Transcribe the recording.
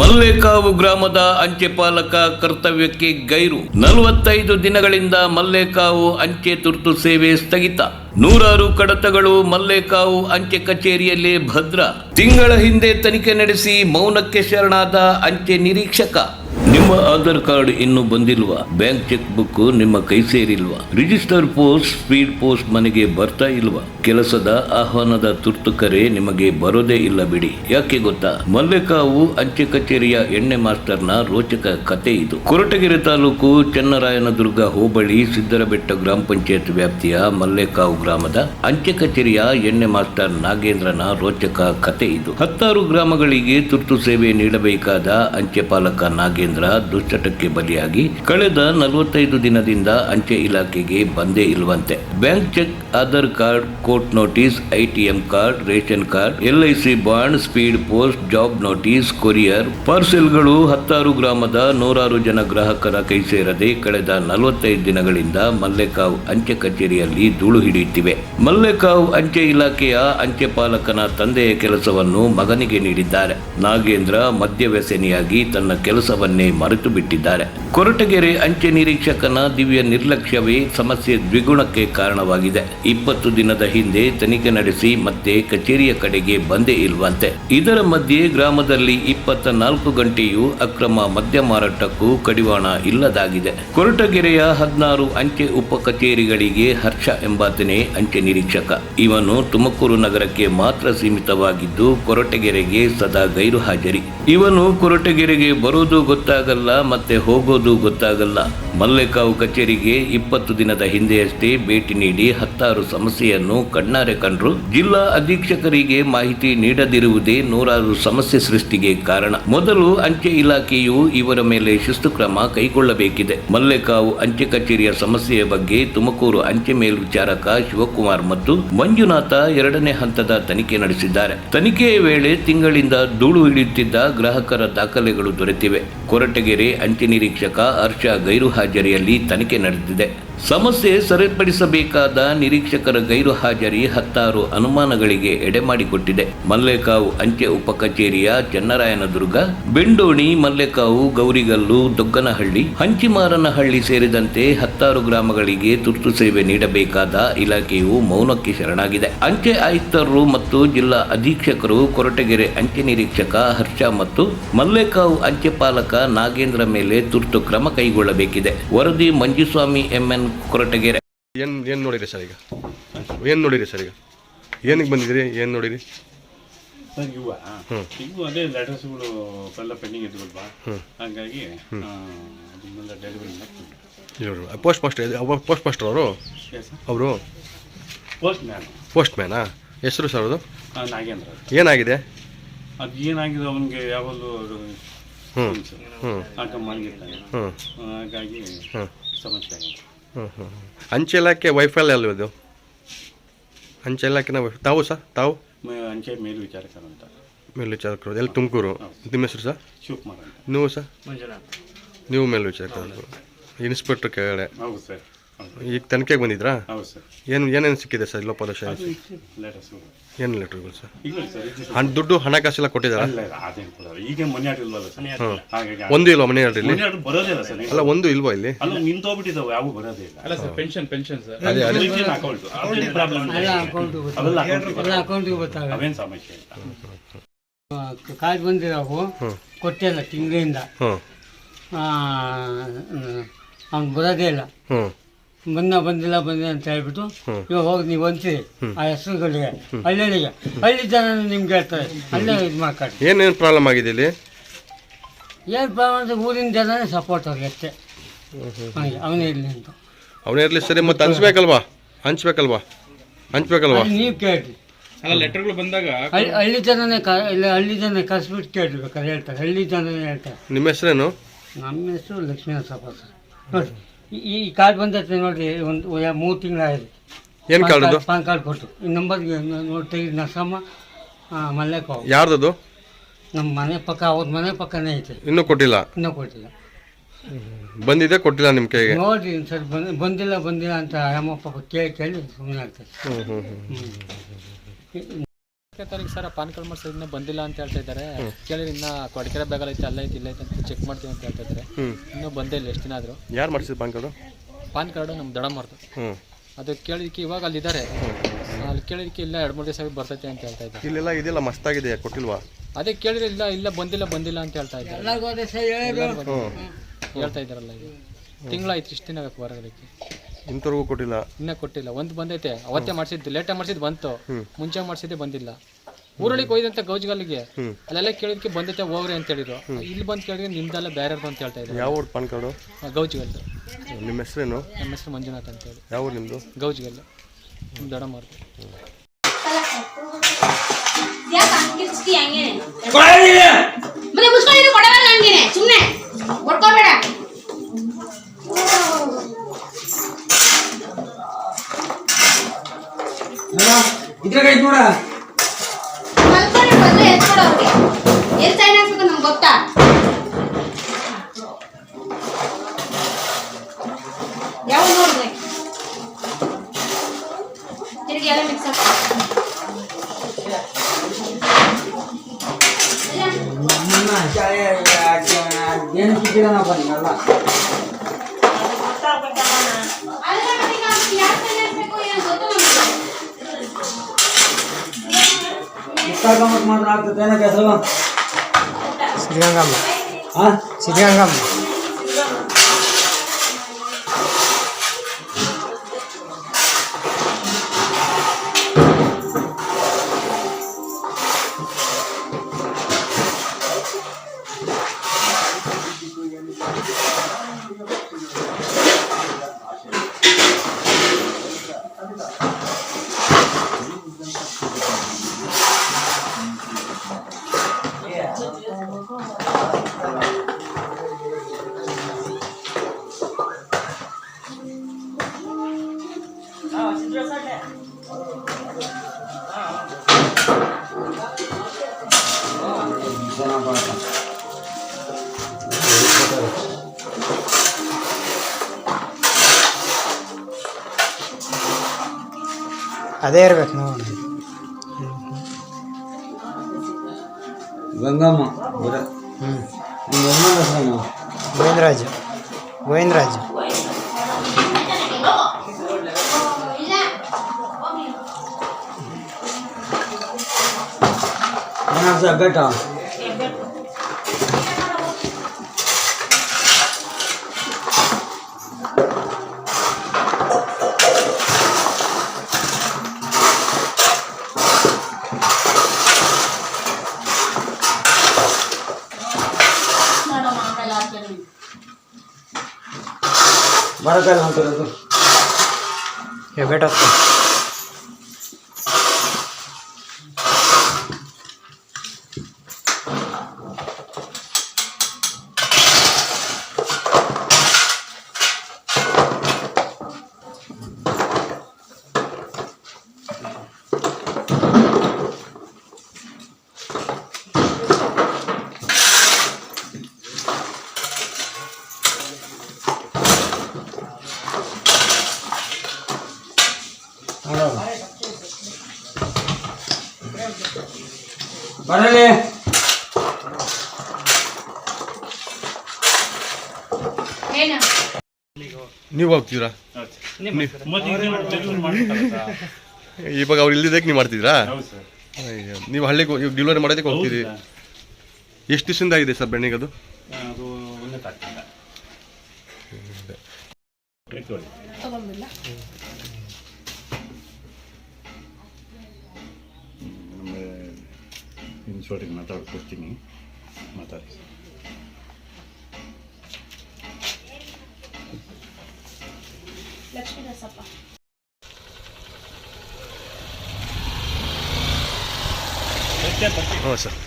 ಮಲ್ಲೇಕಾವು ಗ್ರಾಮದ ಅಂಚೆ ಪಾಲಕ ಕರ್ತವ್ಯಕ್ಕೆ ಗೈರು. 45 ದಿನಗಳಿಂದ ಮಲ್ಲೇಕಾವು ಅಂಚೆ ತುರ್ತು ಸೇವೆ ಸ್ಥಗಿತ. ನೂರಾರು ಕಡತಗಳು ಮಲ್ಲೇಕಾವು ಅಂಚೆ ಕಚೇರಿಯಲ್ಲಿ ಭದ್ರ. ತಿಂಗಳ ಹಿಂದೆ ತನಿಖೆ ನಡೆಸಿ ಮೌನಕ್ಕೆ ಶರಣಾದ ಅಂಚೆ ನಿರೀಕ್ಷಕ. ನಿಮ್ಮ ಆಧಾರ್ ಕಾರ್ಡ್ ಇನ್ನೂ ಬಂದಿಲ್ವಾ? ಬ್ಯಾಂಕ್ ಚೆಕ್ ಬುಕ್ ನಿಮ್ಮ ಕೈ ಸೇರಿಲ್ವಾ? ರಿಜಿಸ್ಟರ್ ಪೋಸ್ಟ್, ಸ್ಪೀಡ್ ಪೋಸ್ಟ್ ಮನೆಗೆ ಬರ್ತಾ ಇಲ್ವಾ? ಕೆಲಸದ ಆಹ್ವಾನದ ತುರ್ತು ಕರೆ ನಿಮಗೆ ಬರೋದೇ ಇಲ್ಲ ಬಿಡಿ. ಯಾಕೆ ಗೊತ್ತಾ? ಮಲ್ಲೇಕಾವು ಅಂಚೆ ಕಚೇರಿಯ ಎಣ್ಣೆ ಮಾಸ್ಟರ್ನ ರೋಚಕ ಕತೆ ಇದು. ಕೊರಟಗೆರೆ ತಾಲೂಕು ಚನ್ನರಾಯನದುರ್ಗ ಹೋಬಳಿ ಸಿದ್ದರಬೆಟ್ಟ ಗ್ರಾಮ ಪಂಚಾಯತ್ ವ್ಯಾಪ್ತಿಯ ಮಲ್ಲೇಕಾವು ಗ್ರಾಮದ ಅಂಚೆ ಕಚೇರಿಯ ಎಣ್ಣೆ ಮಾಸ್ಟರ್ ನಾಗೇಂದ್ರನ ರೋಚಕ ಕತೆ ಇದು. 10 ಗ್ರಾಮಗಳಿಗೆ ತುರ್ತು ಸೇವೆ ನೀಡಬೇಕಾದ ಅಂಚೆ ಪಾಲಕ ನಾಗೇಂದ್ರ ದುಶ್ಚಟಕ್ಕೆ ಬಲಿಯಾಗಿ ಕಳೆದ 45 ದಿನದಿಂದ ಅಂಚೆ ಇಲಾಖೆಗೆ ಬಂದೇ ಇಲ್ವಂತೆ. Bank cheque, Aadhaar card, court notice, ATM card, ration card, LIC bond, speed post, job notice, courier, ಪಾರ್ಸೆಲ್ಗಳು 10 ಗ್ರಾಮದ ನೂರಾರು ಜನ ಗ್ರಾಹಕರ ಕೈ ಸೇರದೆ ಕಳೆದ 45 ದಿನಗಳಿಂದ ಮಲ್ಲೇಕಾವು ಅಂಚೆ ಕಚೇರಿಯಲ್ಲಿ ಧೂಳು ಹಿಡಿಯುತ್ತಿವೆ. ಮಲ್ಲೇಕಾವು ಅಂಚೆ ಇಲಾಖೆಯ ಅಂಚೆ ಪಾಲಕನ ತಂದೆಯ ಕೆಲಸವನ್ನು ಮಗನಿಗೆ ನೀಡಿದ್ದಾರೆ. ನಾಗೇಂದ್ರ ಮದ್ಯವ್ಯಸನಿಯಾಗಿ ತನ್ನ ಕೆಲಸವನ್ನೇ ಮರೆತು ಬಿಟ್ಟಿದ್ದಾರೆ. ಕೊರಟಗೆರೆ ಅಂಚೆ ನಿರೀಕ್ಷಕನ ದಿವ್ಯ ನಿರ್ಲಕ್ಷ್ಯವೇ ಸಮಸ್ಯೆ ದ್ವಿಗುಣಕ್ಕೆ ಕಾರಣವಾಗಿದೆ. 20 ದಿನದ ಹಿಂದೆ ತನಿಖೆ ನಡೆಸಿ ಮತ್ತೆ ಕಚೇರಿಯ ಕಡೆಗೆ ಬಂದೇ ಇಲ್ವಂತೆ. ಇದರ ಮಧ್ಯೆ ಗ್ರಾಮದಲ್ಲಿ 24 ಗಂಟೆಯೂ ಅಕ್ರಮ ಮದ್ಯ ಮಾರಾಟಕ್ಕೂ ಕಡಿವಾಣ ಇಲ್ಲದಾಗಿದೆ. ಕೊರಟಗೆರೆಯ 16 ಅಂಚೆ ಉಪ ಕಚೇರಿಗಳಿಗೆ ಹರ್ಷ ಎಂಬಾತನೇ ಅಂಚೆ ನಿರೀಕ್ಷಕ. ಇವನು ತುಮಕೂರು ನಗರಕ್ಕೆ ಮಾತ್ರ ಸೀಮಿತವಾಗಿದ್ದು ಕೊರಟಗೆರೆಗೆ ಸದಾ ಗೈರು ಹಾಜರಿ. ಇವನು ಕೊರಟಗೆರೆಗೆ ಬರೋದು ಗೊತ್ತಾಗಲ್ಲ, ಮತ್ತೆ ಹೋಗೋದು ಗೊತ್ತಾಗಲ್ಲ. ಮಲ್ಲೇಕಾವು ಕಚೇರಿಗೆ 20 ದಿನದ ಹಿಂದೆಯಷ್ಟೇ ಭೇಟಿ ನೀಡಿ 16 ಸಮಸ್ಯೆಯನ್ನು ಕಣ್ಣಾರೆ ಕಂಡ್ರು. ಜಿಲ್ಲಾ ಅಧೀಕ್ಷಕರಿಗೆ ಮಾಹಿತಿ ನೀಡದಿರುವುದೇ ನೂರಾರು ಸಮಸ್ಯೆ ಸೃಷ್ಟಿಗೆ ಕಾರಣ. ಮೊದಲು ಅಂಚೆ ಇಲಾಖೆಯು ಇವರ ಮೇಲೆ ಶಿಸ್ತು ಕ್ರಮ ಕೈಗೊಳ್ಳಬೇಕಿದೆ. ಮಲ್ಲೇಕಾವು ಅಂಚೆ ಕಚೇರಿಯ ಸಮಸ್ಯೆಯ ಬಗ್ಗೆ ತುಮಕೂರು ಅಂಚೆ ಮೇಲ್ವಿಚಾರಕ ಶಿವಕುಮಾರ್ ಮತ್ತು ಮಂಜುನಾಥ 2ನೇ ಹಂತದ ತನಿಖೆ ನಡೆಸಿದ್ದಾರೆ. ತನಿಖೆಯ ವೇಳೆ ತಿಂಗಳಿಂದ ಧೂಳು ಹಿಡಿಯುತ್ತಿದ್ದ ಗ್ರಾಹಕರ ದಾಖಲೆಗಳು ದೊರೆತಿವೆ. ಕೊರಟಗೆರೆ ಅಂಚೆ ನಿರೀಕ್ಷಕ ಹರ್ಷ ಗೈರು ಹಾಜರಿಯಲ್ಲಿ ತನಿಖೆ ನಡೆದಿದೆ. ಸಮಸ್ಯೆ ಸರಿಪಡಿಸಬೇಕಾದ ನಿರೀಕ್ಷಕರ ಗೈರು ಹಾಜರಿ 16 ಅನುಮಾನಗಳಿಗೆ ಎಡೆಮಾಡಿಕೊಟ್ಟಿದೆ. ಮಲ್ಲೇಕಾವು ಅಂಚೆ ಉಪ ಕಚೇರಿಯ ಚನ್ನರಾಯನದುರ್ಗ, ಬೆಂಡೋಣಿ, ಮಲ್ಲೇಕಾವು, ಗೌರಿಗಲ್ಲು, ದೊಗ್ಗನಹಳ್ಳಿ, ಹಂಚಿಮಾರನಹಳ್ಳಿ ಸೇರಿದಂತೆ 16 ಗ್ರಾಮಗಳಿಗೆ ತುರ್ತು ಸೇವೆ ನೀಡಬೇಕಾದ ಇಲಾಖೆಯು ಮೌನಕ್ಕೆ ಶರಣಾಗಿದೆ. ಅಂಚೆ ಆಯುಕ್ತರು ಮತ್ತು ಜಿಲ್ಲಾ ಅಧೀಕ್ಷಕರು ಕೊರಟಗೆರೆ ಅಂಚೆ ನಿರೀಕ್ಷಕ ಹರ್ಷ ಮತ್ತು ಮಲ್ಲೇಕಾವು ಅಂಚೆ ಪಾಲಕ ನಾಗೇಂದ್ರ ಮೇಲೆ ತುರ್ತು ಕ್ರಮ ಕೈಗೊಳ್ಳಬೇಕಿದೆ. ವರದಿ ಮಂಜುಸ್ವಾಮಿ MN, ಕೊರಟಗೆರೆ. ಏನು ನೋಡಿರಿ ಸರ್ ಈಗ? ಏನು ನೋಡಿರಿ ಸರ್ ಈಗ? ಏನಕ್ಕೆ ಬಂದಿದ್ದೀರಿ? ಏನು ನೋಡಿರಿ ಸರ್? ಇವು ಅದೇ ಲೆಟರ್ಸ್ಗಳು ಎಲ್ಲ ಪೆಂಡಿಂಗ್ ಇದ್ವಲ್ವಾ, ಹಾಗಾಗಿ ಡೆಲಿವರಿ ಪೋಸ್ಟ್ ಮಾಸ್ಟರ್ ಅವರು ಪೋಸ್ಟ್ ಮ್ಯಾನಾ? ಹೆಸರು ಸರ್ ಅದು? ನಾಗೇಂದ್ರ. ಏನಾಗಿದೆ? ಅದು ಏನಾಗಿದೆ ಅವನಿಗೆ ಯಾವಾಗಲೂ ಮಲಗಿರ್ತಾನೆ, ಹಾಗಾಗಿ ಸಮಸ್ಯೆ ಆಗಿದೆ. ಅಂಚೆ ಇಲಾಖೆ ವೈಫೈ ಅಲ್ವದು? ಅಂಚೆ ಇಲಾಖೆನ ತಾವು ಸರ್? ತಾವು ಅಂಚೆ ಮೇಲ್ವಿಚಾರಕರು ಅಂತ. ಮೇಲ್ವಿಚಾರಕರು ಎಲ್ಲಿ? ತುಮಕೂರು. ನಿಮ್ಮ ಹೆಸರು ಸರ್? ಶಿವಕುಮಾರ್ ಅಂತ. ನೀವು ಸರ್? ನೀವು ಮೇಲ್ವಿಚಾರಕರು, ಇನ್ಸ್ಪೆಕ್ಟರ್ ಕೆಳಗಡೆ. ಹೌದು ಸರ್. ಈಗ ತನಿಖೆಗೆ ಬಂದಿದ್ರಾ? ಹೌದು ಸರ್. ಏನೇನು ಸಿಕ್ಕಿದೆ ಸರ್ ಲೋಪದೋಷ? ಏನು ಲೆಟರ್ಗಳು ಸರ್? ದುಡ್ಡು ಹಣಕಾಸೆಲ್ಲ ಕೊಟ್ಟಿದ್ದಾರಾ? ಈಗ ಮನೆ ಇಲ್ವಲ್ಲ ಸರ್, ಒಂದು ಇಲ್ವಾ ಮನೆ ಆರ್ಡ್ರಲ್ಲಿ? ಬರೋದಿಲ್ಲ ಸರ್. ಅಲ್ಲ, ಒಂದು ಇಲ್ವಾ ಇಲ್ಲಿ? ಅಲ್ಲ, ನಿಂತೋಗ್ಬಿಟ್ಟಿದ್ದಾವೆ, ಯಾವ ಬರೋದೇ ಇಲ್ಲ. ಅಲ್ಲ ಸರ್, ಪೆನ್ಷನ್ ಸರ್. ಅದೇ ಅವೇನು ಸಮಸ್ಯೆ ಇಲ್ಲ. ಕಾರ್ಡ್ ಬಂದಿರೋವು ಕೊಟ್ಟಿಲ್ಲ ತಿಂಗಳಿಂದ, ಅವ್ನು ಬರೋದೇ ಇಲ್ಲ. ಬಂದಿಲ್ಲ ಅಂತ ಹೇಳ್ಬಿಟ್ಟು ಇವಾಗ ಹೋಗಿ ನೀವು ಅಂತೀರಿ ಆ ಹೆಸರುಗಳಿಗೆ, ಹಳ್ಳಿ ಜನ ನಿಮ್ಗೆ ಹೇಳ್ತಾರೆ, ಅಲ್ಲೇ ಇದು ಮಾಡ್ಕೊಳ್ಳಿ. ಏನೇನು ಪ್ರಾಬ್ಲಮ್ ಆಗಿದೆ ಇಲ್ಲಿ? ಏನು ಪ್ರಾಬ್ಲಮ್ ಅಂದರೆ ಊರಿನ ಜನನೇ ಸಪೋರ್ಟ್ ಅವ್ರಿಗೆ ಅಷ್ಟೇ. ಅವನೇ ಇರಲಿ ಅಂತ. ಅವನೇ ಇರಲಿ ಸರಿ, ಮತ್ತೆ ಹಂಚ್ಬೇಕಲ್ವಾ? ನೀವು ಕೇಳ್ರಿ. ಅಲ್ಲ, ಲೆಟರ್ಗಳು ಬಂದಾಗ ಹಳ್ಳಿ ಜನ ಕರೆಸ್ಬಿಟ್ಟು ಕೇಳಿರ್ಬೇಕಾದ್ರೆ ಹೇಳ್ತಾರೆ, ಹಳ್ಳಿ ಜನನೇ ಹೇಳ್ತಾರೆ. ನಿಮ್ಮ ಹೆಸರೇನು? ನಮ್ಮ ಹೆಸರು ಲಕ್ಷ್ಮೀನರಸಪ್ಪ ಸರ್. ನೋಡಿ, ಈ ಕಾರ್ಡ್ ಬಂದೈತೆ ನೋಡಿರಿ, ಒಂದು 3 ತಿಂಗಳಾಗಿದೆ. ಏನು ಕಾರ್ಡ್? ಪಾನ್ ಕಾರ್ಡ್ ಕೊಟ್ಟು ಈ ನಂಬರ್ಗೆ ನೋಡಿ ತೆಗೆದು ನರಸಮ್ಮ ಮಲ್ಲೇಕಾವು. ಯಾರ್ದದು? ನಮ್ಮ ಮನೆ ಪಕ್ಕ, ಅವ್ರ ಮನೆ ಪಕ್ಕನೇ ಐತೆ. ಇನ್ನೂ ಕೊಟ್ಟಿಲ್ಲ? ಇನ್ನೂ ಕೊಟ್ಟಿಲ್ಲ. ಬಂದಿದೆ, ಕೊಟ್ಟಿಲ್ಲ ನಿಮ್ಮ ಕೈಗೆ? ನೋಡಿರಿ ಸರ್, ಬಂದಿಲ್ಲ ಅಂತ ಅಮ್ಮ ಪಾಪ ಕೇಳಿ ಸುಮ್ಮನೆ ಆಗ್ತದೆ. 4ನೇ ತಾರೀಕು ಸರ್ ಪಾನ್ ಕಾರ್ಡ್ ಮಾಡಿಸೋದು ಇನ್ನೂ ಬಂದಿಲ್ಲ ಅಂತ ಹೇಳ್ತಾ ಇದ್ದಾರೆ. ಕೇಳಿದ್ರೆ ಇನ್ನೂ ಕೊಡಕೆರೆ ಬ್ಯಾಗಲ್ಲಿ ಐತೆ, ಅಲ್ಲ ಐತೆ, ಇಲ್ಲ ಐತೆ ಅಂತ ಚೆಕ್ ಮಾಡ್ತೀವಿ ಅಂತ ಹೇಳ್ತಾ ಇದ್ದಾರೆ. ಇನ್ನೂ ಬಂದೇ ಇಲ್ಲ, ಎಷ್ಟು ದಿನ ಆದರೂ. ಯಾರು ಮಾಡಿಸಿದ್ರು ಪಾನ್ ಕಾರ್ಡು? ಪಾನ್ ಕಾರ್ಡು ನಮ್ಮ ದಡಮ್ಮರ್ದು. ಅದು ಕೇಳಿದಕ್ಕೆ ಇವಾಗ ಅಲ್ಲಿದ್ದಾರೆ, ಅಲ್ಲಿ ಕೇಳಿದಕ್ಕೆ ಇಲ್ಲ 2-3 ದಿವಸ ಬರ್ತೈತೆ ಅಂತ ಹೇಳ್ತಾ ಇದ್ದಾರೆ. ಇಲ್ಲೆಲ್ಲ ಇದೆಲ್ಲ ಮಸ್ತಾಗಿದೆ, ಕೊಟ್ಟಿಲ್ವಾ? ಅದೇ ಕೇಳಿದ್ರೆ ಇಲ್ಲ ಬಂದಿಲ್ಲ ಅಂತ ಹೇಳ್ತಾ ಇದ್ದಾರೆ. ಹೇಳ್ತಾ ಇದ್ದಾರಲ್ಲ, ಈಗ ತಿಂಗಳಾಯ್ತು, ಇಷ್ಟು ದಿನ ಬೇಕು ಬರೋದಕ್ಕೆ. ಇಂಥವ್ರಿಗೂ ಕೊಟ್ಟಿಲ್ಲ? ಇನ್ನೂ ಕೊಟ್ಟಿಲ್ಲ. ಒಂದು ಬಂದೈತೆ, ಅವತ್ತೇ ಮಾಡಿಸಿದ್ದು, ಲೇಟಾಗಿ ಮಾಡಿಸಿದ್ದು ಬಂತು, ಮುಂಚೆ ಮಾಡಿಸಿದ್ದೆ ಬಂದಿಲ್ಲ. ಊರೊಳಗೆ ಹೋಯ್ದಂತ ಗೌಜ್ಗಲ್ಲಿಗೆ ಅಲ್ಲೆಲ್ಲ ಕೇಳಿದಕ್ಕೆ ಬಂದೈತೆ ಹೋಗ್ರಿ ಅಂತ ಹೇಳಿದ್ರು. ಇಲ್ಲಿ ಬಂದು ಕೇಳಿದ್ರೆ ನಿಮ್ದೆಲ್ಲ ಬೇರೆಯವ್ರದ್ದು ಅಂತ ಹೇಳ್ತಾ ಇದ್ದಾರೆ. ಯಾವ ಊರು ಪಾನ್ ಕಾರ್ಡು? ಗೌಜ್ಗಲ್ಲು. ನಿಮ್ಮ ಹೆಸರೇನು? ನಮ್ಮ ಹೆಸರು ಮಂಜುನಾಥ್ ಅಂತ ಹೇಳಿ. ಯಾವ ಊರು ನಿಮ್ಮದು? ಗೌಜ್ಗಲ್ಲು, ನಮ್ಮ ದಡಮ್ಮರ್ದು. ಸುಮ್ಮನೆ ಹೊಡ್ಕೋಬೇಡ. ಮಲ್ಕೊಂಡು ಬಂದ್ರೆ ಎತ್ಕೊಡು ಅವ್ರಿಗೆ. ಎಲ್ಲಿ ಸೈನ್ ಹಾಕ್ಬೇಕು ನಮ್ಗೆ ಗೊತ್ತಾ? ಯಾವ ನೋಡಿದ್ರೆ ತಿರುಗಿ ಎಲ್ಲ ಮಿಕ್ಸ್ ಸಿದ್ಧಗಂಗಮ್ಮ ಅದೇ ಇರ್ಬೇಕು ನೋಡಿ. ಗಂಗಮ್ಮ. ಗೋವಿಂದರಾಜು. ಬೇಟ ಬರಕಲ್ಲ ಅಂತಿರೋದು. ಬೇಟ ಬರಲಿ. ನೀವು ಹೋಗ್ತೀರಾ? ಇವಾಗ ಅವ್ರು ಇಲ್ಲಿದ್ದಕ್ಕೆ ನೀವು ಮಾಡ್ತಿದ್ರಾ? ನೀವು ಹಳ್ಳಿಗೆ ಡೆಲಿವರಿ ಮಾಡೋದಕ್ಕೆ ಹೋಗ್ತೀರಿ. ಎಷ್ಟು ದಿವಸದಿಂದ ಆಗಿದೆ ಸರ್ ಬೆಣ್ಣಿಗೆ ಅದು? ಅದು 1ನೇ ತಾರೀಕಿಂದ. ಇನ್ಶೋರ್ಟಿಗೆ ಮಾತಾಡ್ಕೊಡ್ತೀನಿ, ಮಾತಾಡಿ. ಲಕ್ಷ್ಮೀದಾಸಪ್ಪ. ಹಾಂ ಸರ್.